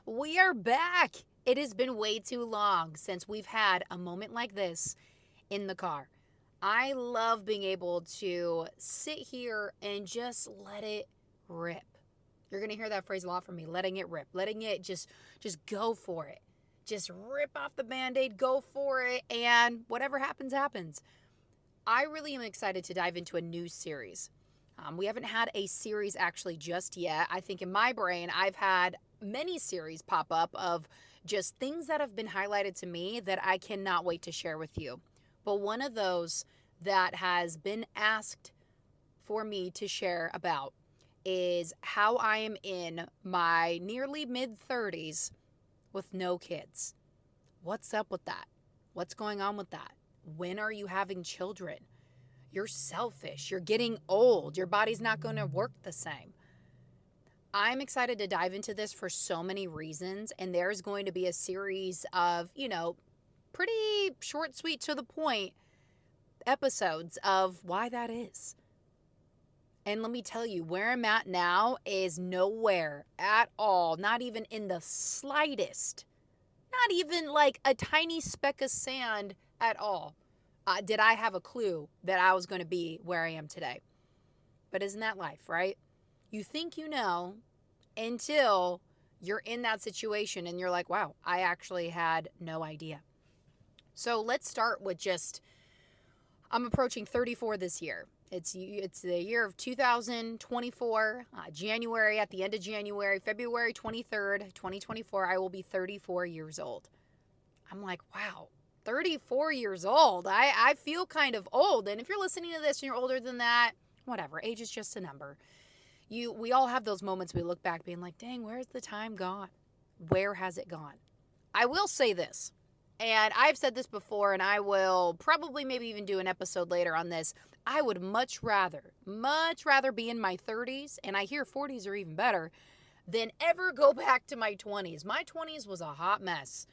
We are back. It has been way too long since we've had a moment like this in the car. I love being able to sit here and just let it rip. You're going to hear that phrase a lot from me, letting it rip, letting it just go for it. Just rip off the band-aid, go for it, and whatever happens happens. I really am excited to dive into a new series. We haven't had a series actually just yet. I think in my brain, I've had many series pop up of just things that have been highlighted to me that I cannot wait to share with you. But one of those that has been asked for me to share about is how I am in my nearly mid 30s with no kids. What's up with that? What's going on with that? When are you having children? You're selfish. You're getting old. Your body's not going to work the same. I'm excited to dive into this for so many reasons. And there's going to be a series of, pretty short, sweet, to the point episodes of why that is. And let me tell you, where I'm at now is nowhere at all, not even in the slightest, not even like a tiny speck of sand at all. Did I have a clue that I was going to be where I am today? But isn't that life, right? You think you know until you're in that situation and you're like, wow, I actually had no idea. So let's start with I'm approaching 34 this year. It's the year of 2024, January, at the end of January, February 23rd, 2024, I will be 34 years old. I'm like, wow, 34 years old. I feel kind of old. And if you're listening to this and you're older than that, whatever, age is just a number. We all have those moments we look back being like, dang, where's the time gone? Where has it gone? I will say this, and I've said this before, and I will probably maybe even do an episode later on this. I would much rather be in my 30s, and I hear 40s are even better, than ever go back to my 20s. My 20s was a hot mess.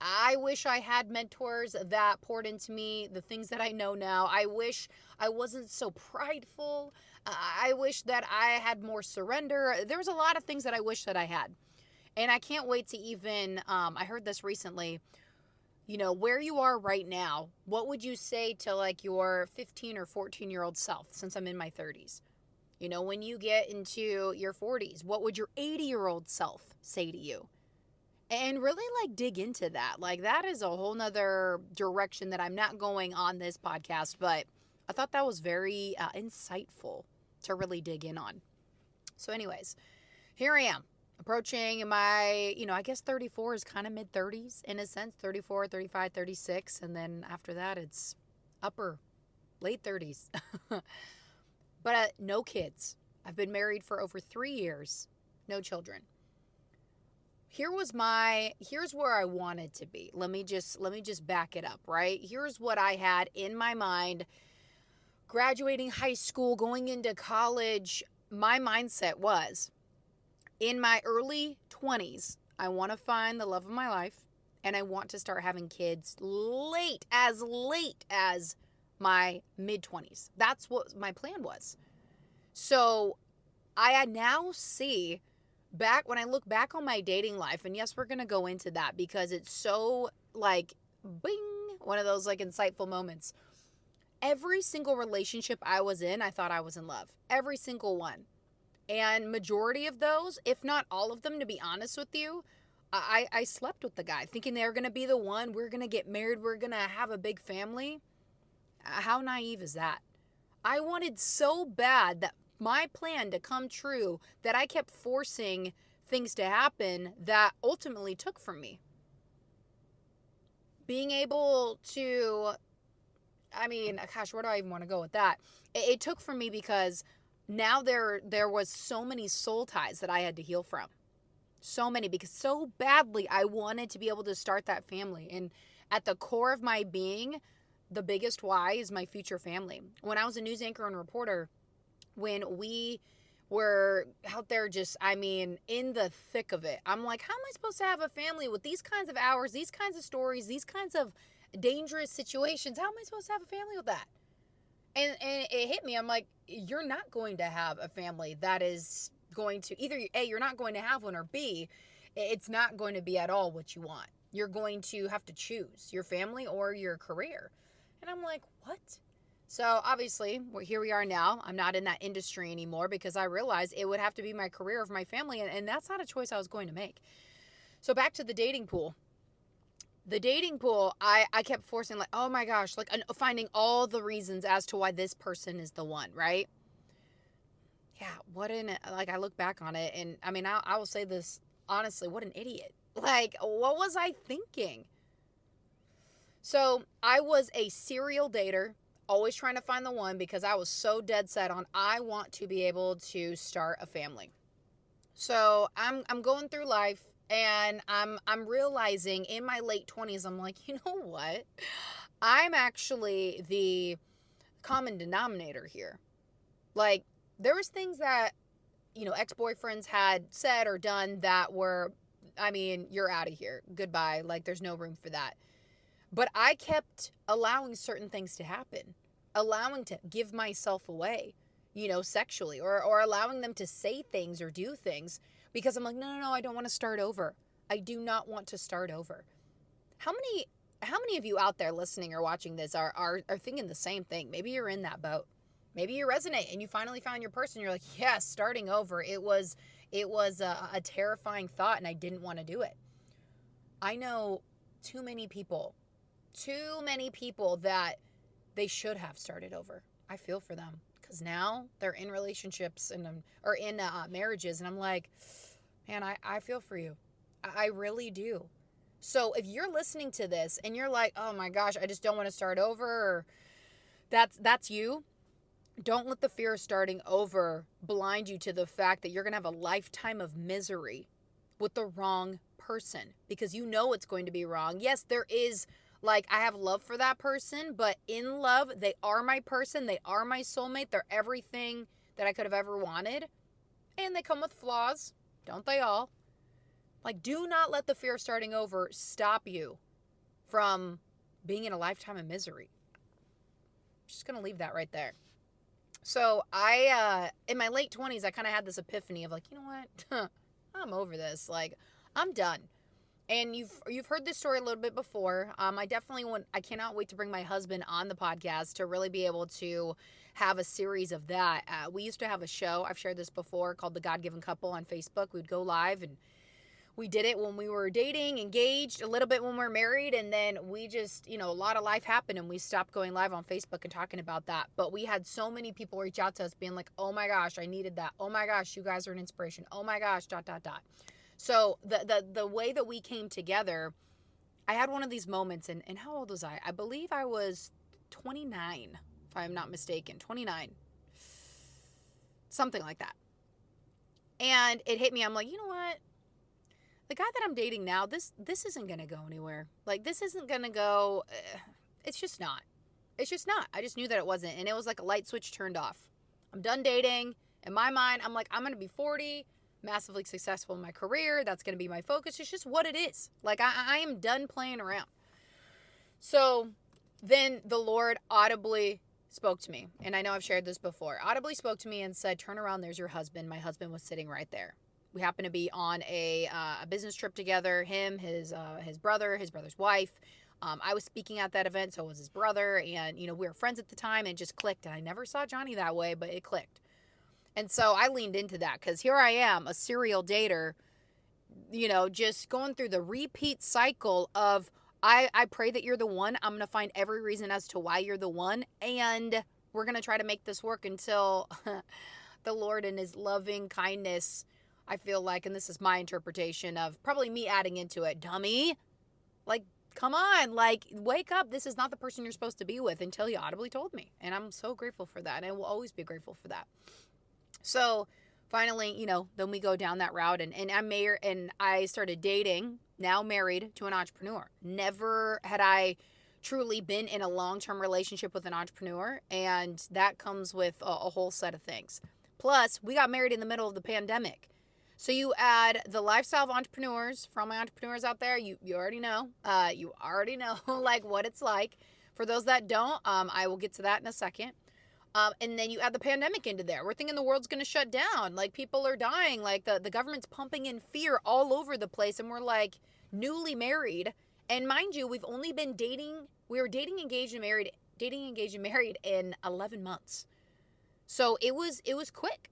I wish I had mentors that poured into me the things that I know now. I wish I wasn't so prideful. I wish that I had more surrender. There's a lot of things that I wish that I had. And I can't wait to even, I heard this recently, where you are right now, what would you say to like your 15 or 14-year-old self, since I'm in my 30s? When you get into your 40s, what would your 80-year-old self say to you? And really like dig into that. Like that is a whole nother direction that I'm not going on this podcast, but I thought that was very insightful to really dig in on. So anyways, here I am approaching my, I guess 34 is kind of mid 30s in a sense, 34, 35, 36. And then after that, it's upper late 30s. But no kids. I've been married for over 3 years, no children. Here's where I wanted to be. Let me just back it up, right? Here's what I had in my mind graduating high school, going into college. My mindset was in my early 20s, I want to find the love of my life and I want to start having kids late as my mid 20s. That's what my plan was. So I now see when I look back on my dating life, and yes, we're going to go into that because it's so like, bing, one of those like insightful moments. Every single relationship I was in, I thought I was in love. Every single one. And majority of those, if not all of them, to be honest with you, I slept with the guy thinking they were going to be the one. We're going to get married. We're going to have a big family. How naive is that? I wanted so bad that my plan to come true that I kept forcing things to happen that ultimately took from me. Being able to, gosh, where do I even want to go with that? It took from me because now there was so many soul ties that I had to heal from. So many, because so badly I wanted to be able to start that family. And at the core of my being, the biggest why is my future family. When I was a news anchor and reporter, when we were out there in the thick of it, I'm like, how am I supposed to have a family with these kinds of hours, these kinds of stories, these kinds of dangerous situations? How am I supposed to have a family with that? And it hit me. I'm like, you're not going to have a family that is going to either A, you're not going to have one, or B, It's not going to be at all what you want. You're going to have to choose your family or your career. And I'm like, what? So obviously, here we are now. I'm not in that industry anymore because I realized it would have to be my career of my family, and that's not a choice I was going to make. So back to the dating pool. The dating pool, I kept forcing, like, oh my gosh, like finding all the reasons as to why this person is the one, right? Yeah, like, I look back on it, and I mean, I will say this honestly, what an idiot. Like, what was I thinking? So I was a serial dater, always trying to find the one because I was so dead set on I want to be able to start a family. So I'm going through life, and I'm realizing in my late 20s, I'm like, you know what? I'm actually the common denominator here. Like, there was things that, ex-boyfriends had said or done that were, I mean, you're out of here. Goodbye. Like, there's no room for that. But I kept allowing certain things to happen, allowing to give myself away, sexually, or allowing them to say things or do things because I'm like, no, I don't want to start over. I do not want to start over. How many of you out there listening or watching this are thinking the same thing? Maybe you're in that boat. Maybe you resonate and you finally found your person. You're like, yes, starting over. It was a terrifying thought, and I didn't want to do it. I know too many people that they should have started over. I feel for them because now they're in relationships or in marriages, and I'm like, man, I feel for you. I really do. So if you're listening to this and you're like, oh my gosh, I just don't want to start over, or that's you. Don't let the fear of starting over blind you to the fact that you're going to have a lifetime of misery with the wrong person, because you know it's going to be wrong. Yes, there is, like, I have love for that person, but in love, they are my person. They are my soulmate. They're everything that I could have ever wanted. And they come with flaws. Don't they all? Like, do not let the fear of starting over stop you from being in a lifetime of misery. I'm just going to leave that right there. So in my late 20s, I kind of had this epiphany of like, you know what? I'm over this. Like, I'm done. And you've heard this story a little bit before. I cannot wait to bring my husband on the podcast to really be able to have a series of that. We used to have a show, I've shared this before, called The God-Given Couple on Facebook. We'd go live, and we did it when we were dating, engaged, a little bit when we were married, and then we just, a lot of life happened, and we stopped going live on Facebook and talking about that. But we had so many people reach out to us being like, oh my gosh, I needed that. Oh my gosh, you guys are an inspiration. Oh my gosh, ... So the way that we came together, I had one of these moments, and how old was I? I believe I was 29, if I'm not mistaken, 29, something like that. And it hit me. I'm like, you know what? The guy that I'm dating now, this isn't going to go anywhere. Like, this isn't going to go, it's just not. It's just not. I just knew that it wasn't. And it was like a light switch turned off. I'm done dating. In my mind, I'm like, I'm going to be 40, massively successful in my career. That's going to be my focus. It's just what it is. Like, I am done playing around. So then the Lord audibly spoke to me. And I know I've shared this before. Audibly spoke to me and said, turn around. There's your husband. My husband was sitting right there. We happened to be on a business trip together, him, his brother, his brother's wife. I was speaking at that event, so was his brother. And, we were friends at the time, and it just clicked. And I never saw Johnny that way, but it clicked. And so I leaned into that because here I am, a serial dater, just going through the repeat cycle of I pray that you're the one. I'm going to find every reason as to why you're the one. And we're going to try to make this work until the Lord in his loving kindness, I feel like, and this is my interpretation of probably me adding into it, dummy, like, come on, like, wake up. This is not the person you're supposed to be with until he audibly told me. And I'm so grateful for that. And I will always be grateful for that. So finally, then we go down that route, and I started dating, now married to an entrepreneur. Never had I truly been in a long-term relationship with an entrepreneur. And that comes with a whole set of things. Plus, we got married in the middle of the pandemic. So you add the lifestyle of entrepreneurs. For all my entrepreneurs out there, you already know. Like what it's like. For those that don't, I will get to that in a second. And then you add the pandemic into there. We're thinking the world's going to shut down. Like, people are dying. Like, the government's pumping in fear all over the place. And we're like newly married. And mind you, we've only been dating. We were dating, engaged, and married. Dating, engaged, and married in 11 months. So it was quick.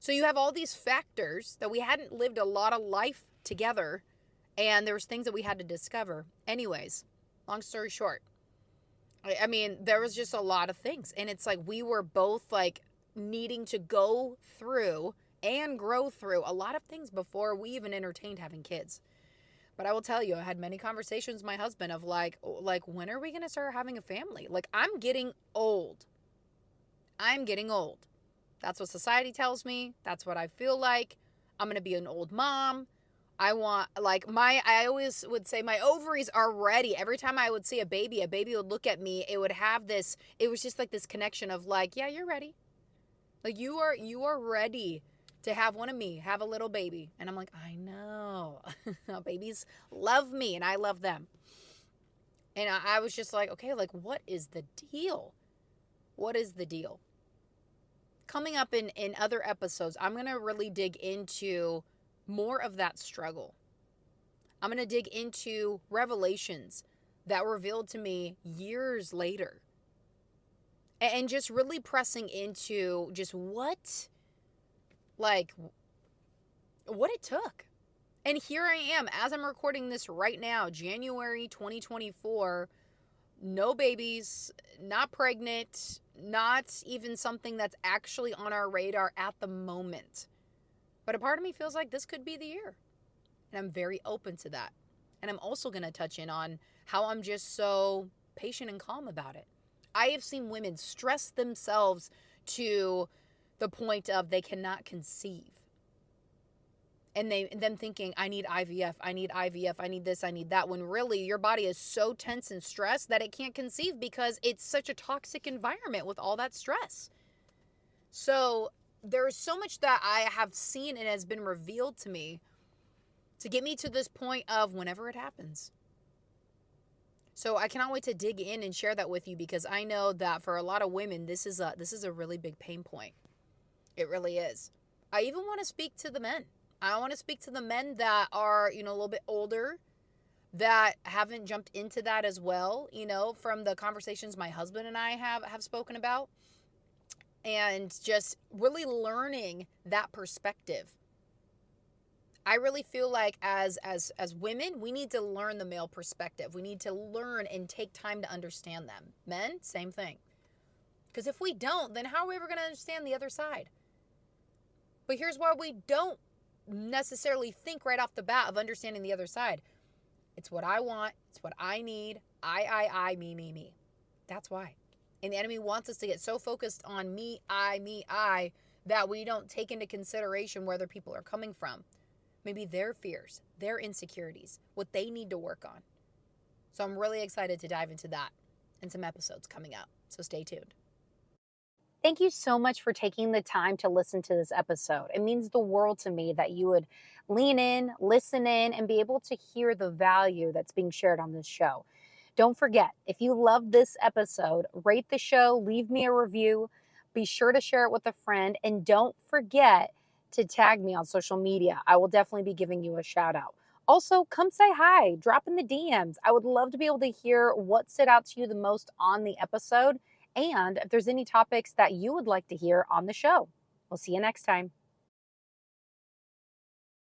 So you have all these factors that we hadn't lived a lot of life together. And there was things that we had to discover. Anyways, long story short, I mean, there was just a lot of things. And it's like we were both like needing to go through and grow through a lot of things before we even entertained having kids. But I will tell you, I had many conversations with my husband of like when are we going to start having a family? Like, I'm getting old. I'm getting old. That's what society tells me. That's what I feel like. I'm going to be an old mom. I want, like, I always would say my ovaries are ready. Every time I would see a baby would look at me. It would have this, it was just like this connection of like, yeah, you're ready. Like, you are ready to have one of me, have a little baby. And I'm like, I know. Babies love me and I love them. And I was just like, okay, like, what is the deal? What is the deal? Coming up in other episodes, I'm going to really dig into more of that struggle. I'm going to dig into revelations that were revealed to me years later. And just really pressing into just what it took. And here I am, as I'm recording this right now, January 2024, no babies, not pregnant, not even something that's actually on our radar at the moment. But a part of me feels like this could be the year. And I'm very open to that. And I'm also going to touch in on how I'm just so patient and calm about it. I have seen women stress themselves to the point of they cannot conceive. And them thinking, I need IVF, I need IVF, I need this, I need that, when really your body is so tense and stressed that it can't conceive because it's such a toxic environment with all that stress. So there's so much that I have seen and has been revealed to me to get me to this point of whenever it happens. So I cannot wait to dig in and share that with you, because I know that for a lot of women, this is a really big pain point. It really is. I even want to speak to the men. I want to speak to the men that are, a little bit older, that haven't jumped into that as well, from the conversations my husband and I have spoken about, and just really learning that perspective. I really feel like as women, we need to learn the male perspective. We need to learn and take time to understand them. Men, same thing. Because if we don't, then how are we ever going to understand the other side? But here's why we don't necessarily think right off the bat of understanding the other side. It's what I want. It's what I need. I, me. That's why. And the enemy wants us to get so focused on me, I, that we don't take into consideration where other people are coming from. Maybe their fears, their insecurities, what they need to work on. So I'm really excited to dive into that and some episodes coming up. So stay tuned. Thank you so much for taking the time to listen to this episode. It means the world to me that you would lean in, listen in, and be able to hear the value that's being shared on this show. Don't forget, if you love this episode, rate the show, leave me a review, be sure to share it with a friend, and don't forget to tag me on social media. I will definitely be giving you a shout out. Also, come say hi, drop in the DMs. I would love to be able to hear what stood out to you the most on the episode, and if there's any topics that you would like to hear on the show. We'll see you next time.